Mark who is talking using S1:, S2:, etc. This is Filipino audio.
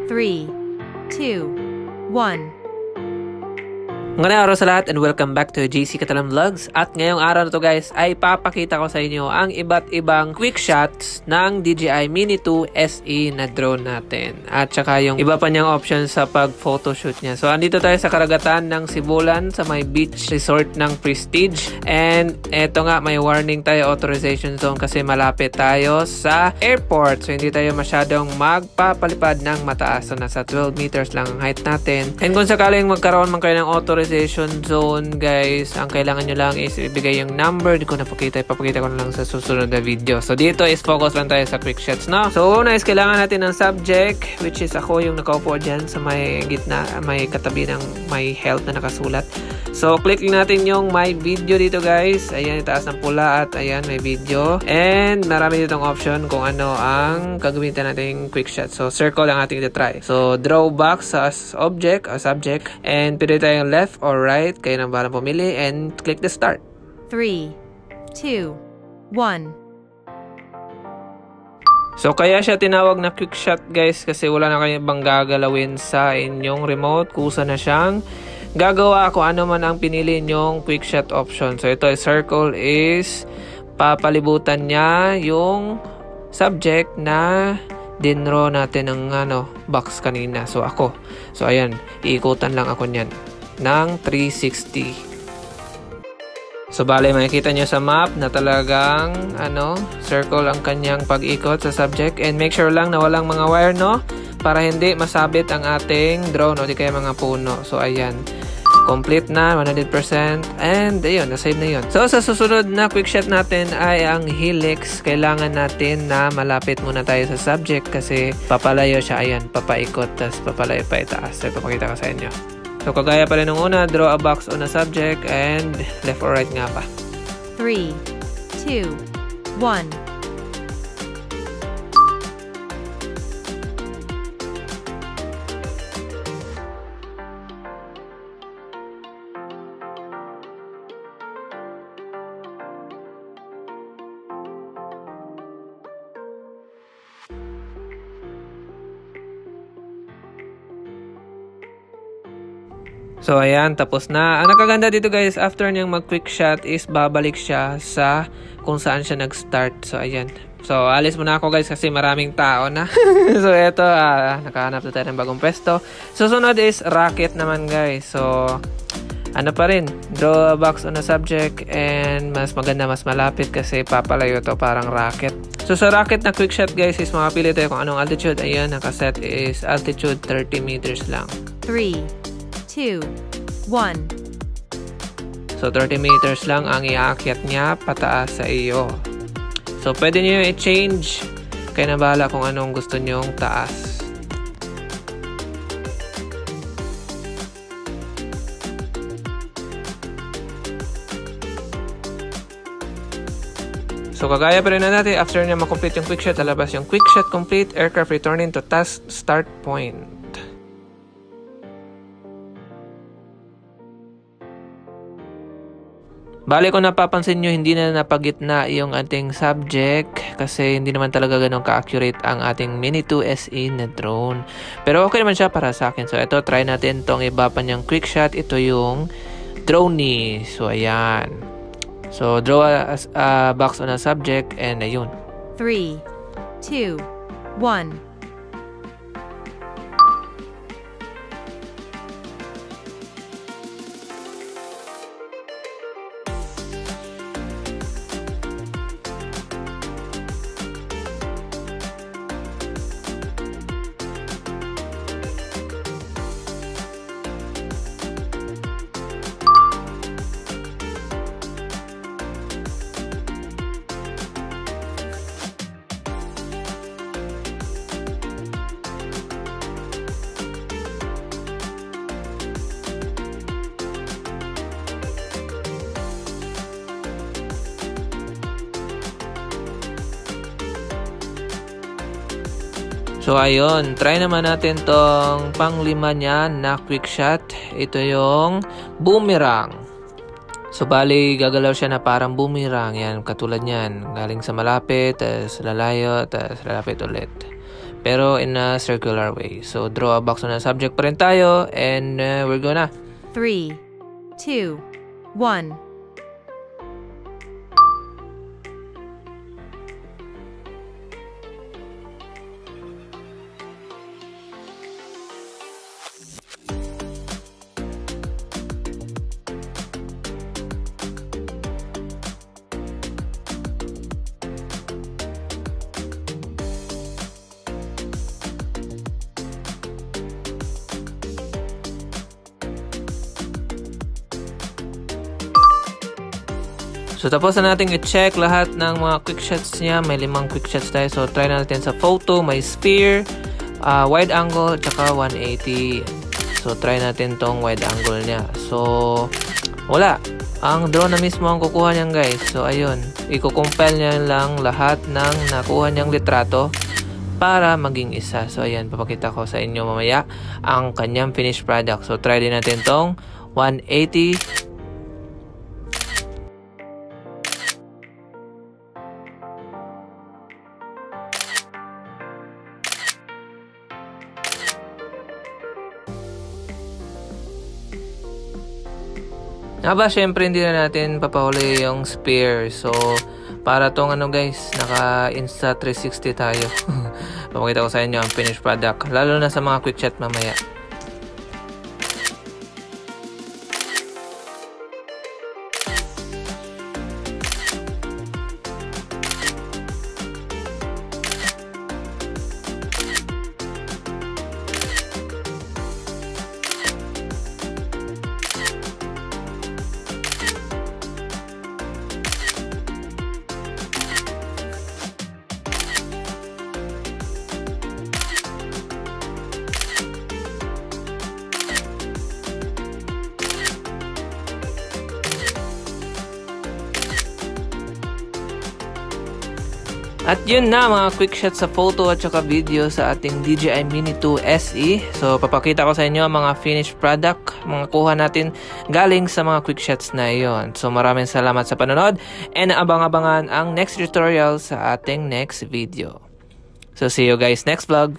S1: 3, 2, 1.
S2: Ngayong araw sa lahat and welcome back to JC Catalan Vlogs. At ngayong araw na to guys ay papakita ko sa inyo ang iba't ibang quick shots ng DJI Mini 2 SE na drone natin. At saka yung iba pa niyang options sa pag photoshoot niya. So andito tayo sa karagatan ng Sibulan sa may beach resort ng Prestige. And eto nga, may warning tayo, authorization zone, kasi malapit tayo sa airport. So hindi tayo masyadong magpapalipad ng mataas. So nasa 12 meters lang ang height natin. And kung sakaling magkaroon man kayo ng authorization zone guys, ang kailangan nyo lang is ibigay yung number. Di ko napakita, ipapakita ko na lang sa susunod na video. So dito is focus lang tayo sa quick shots, no? So una is kailangan natin ng subject, which is ako yung nakaupo dyan sa may gitna, may katabi ng may health na nakasulat. So click natin yung my video dito guys. Ayan, itaas ng pula at ayan, may video. And marami ditong option kung ano ang gagamitin nating quick shot. So circle ang ating try. So draw box as object or subject. And pwede tayong left or right. Kayo nang bahalang pumili. And click the start.
S1: 3, 2, 1.
S2: So kaya siya tinawag na quick shot guys, kasi wala na kayo bang gagalawin sa inyong remote. Kusa na siyang gagawa kung ano man ang pinili nyong quick shot option. So ito, circle is papalibutan niya yung subject na dinraw natin ng box kanina. So ako. So ayan, iikutan lang ako niyan ng 360. So bale, makikita nyo sa map na talagang circle ang kanyang pag-ikot sa subject. And make sure lang na walang mga wire, no? Para hindi masabit ang ating drone o di kaya mga puno. So ayan, complete na 100%. And ayun, nasave na yun. So sa susunod na quick shot natin ay ang helix. Kailangan natin na malapit muna tayo sa subject kasi papalayo siya. Ayan, papaikot, tas papalayo pa itaas. So ipapakita ko sa inyo. So kagaya pa rin ng una, draw a box on a subject and left or right nga pa.
S1: 3, 2, 1.
S2: So ayan, tapos na. Ang nakaganda dito guys, after niyang mag quick shot is babalik siya sa kung saan siya nag-start. So ayan. So alis muna ako guys kasi maraming tao na. So eto, nakahanap na tayo ng bagong pwesto. Susunod is rocket naman guys. So ano pa rin, draw a box on a subject and mas maganda, mas malapit kasi papalayo to, parang rocket. So sa rocket na quick shot guys is makapili tayo kung anong altitude. Ayan, nakaset is altitude 30 meters lang.
S1: 3, 2, 1.
S2: So 30 meters lang ang iaakyat niya pataas sa iyo. So pwede niyo i-change. Kaya na bahala kung anong gusto niyong taas. So kagaya pa rin na natin, after niya makomplete yung quick shot, lalabas yung quick shot complete, aircraft returning to task start point. Bale, kung napapansin nyo, hindi na napagitna yung ating subject kasi hindi naman talaga ganun ka-accurate ang ating Mini 2 SE na drone. Pero okay naman siya para sa akin. So ito, try natin tong iba pa niyang quick shot. Ito yung drone. So ayan. So draw a box on a subject and ayun.
S1: 3, 2, 1.
S2: So ayun, try naman natin tong panglima niya na quick shot. Ito yung boomerang. So bali gagalaw siya na parang boomerang, yan katulad niyan, galing sa malapit, tas lalayo, tas lalapit ulit. Pero in a circular way. So draw a box on a subject pa rin tayo, and we're gonna
S1: 3, 2, 1.
S2: So tapos na natin i-check lahat ng mga quick shots niya. May 5 quick shots tayo. So try natin sa photo, may sphere, wide angle, tsaka 180. So try natin tong wide angle niya. So wala. Ang drone na mismo ang kukuha niyan, guys. So ayun, i-compile niya lang lahat ng nakuha niyang litrato para maging isa. So ayan, papakita ko sa inyo mamaya ang kanyang finished product. So try din natin tong 180. Syempre hindi na natin papahuli yung sphere. So, para tong guys, naka Insta 360 tayo. Papakita ko sa inyo ang finished product. Lalo na sa mga quick shot mamaya. At yun na mga quick shots sa photo at saka video sa ating DJI Mini 2 SE. So papakita ko sa inyo ang mga finished product, mga kuha natin galing sa mga quick shots na iyon. So maraming salamat sa panonood, and abang-abangan ang next tutorial sa ating next video. So see you guys next vlog.